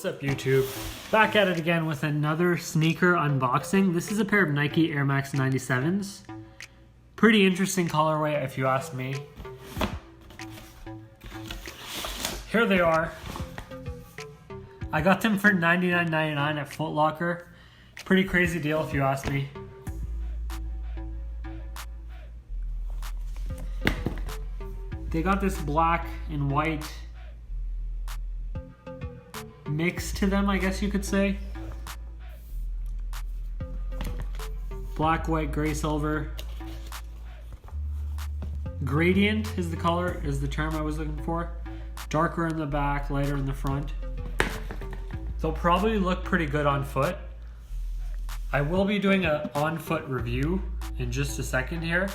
What's up YouTube? Back at it again with another sneaker unboxing. This is a pair of Nike Air Max 97s. Pretty interesting colorway if you ask me. Here they are. I got them for $99.99 at Foot Locker. Pretty crazy deal if you ask me. They got this black and white mix to them, I guess you could say. Black, white, gray, silver. Gradient is the color, is the term I was looking for. Darker in the back, lighter in the front. They'll probably look pretty good on foot. I will be doing an on-foot review in just a second here.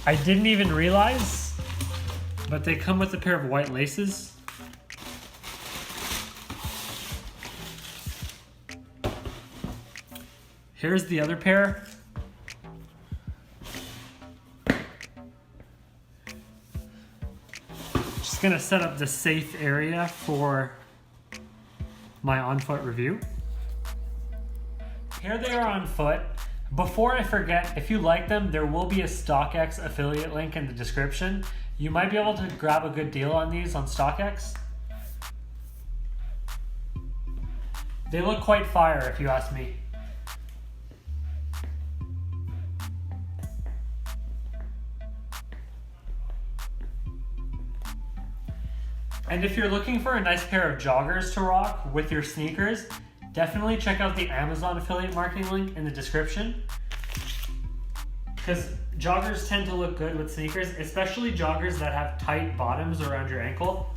I didn't even realize, but they come with a pair of white laces. Here's the other pair. Just gonna set up the safe area for my on-foot review. Here they are on foot. Before I forget, if you like them, there will be a StockX affiliate link in the description. You might be able to grab a good deal on these on StockX. They look quite fire if you ask me. And if you're looking for a nice pair of joggers to rock with your sneakers, definitely check out the Amazon affiliate marketing link in the description. Because joggers tend to look good with sneakers, especially joggers that have tight bottoms around your ankle.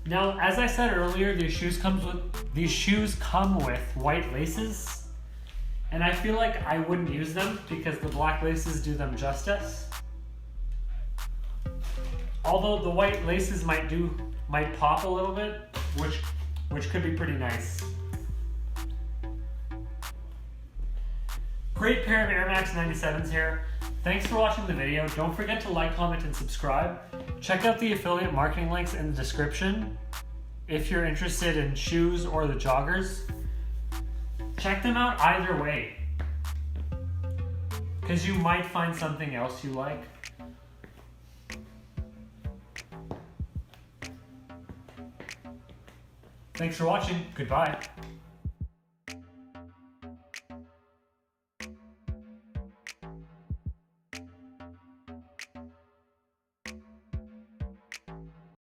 Now, as I said earlier, these shoes come with white laces, and I feel like I wouldn't use them because the black laces do them justice. Although the white laces might pop a little bit, which could be pretty nice. Great pair of Air Max 97s here. Thanks for watching the video. Don't forget to like, comment, and subscribe. Check out the affiliate marketing links in the description if you're interested in shoes or the joggers. Check them out either way, because you might find something else you like. Thanks for watching. Goodbye.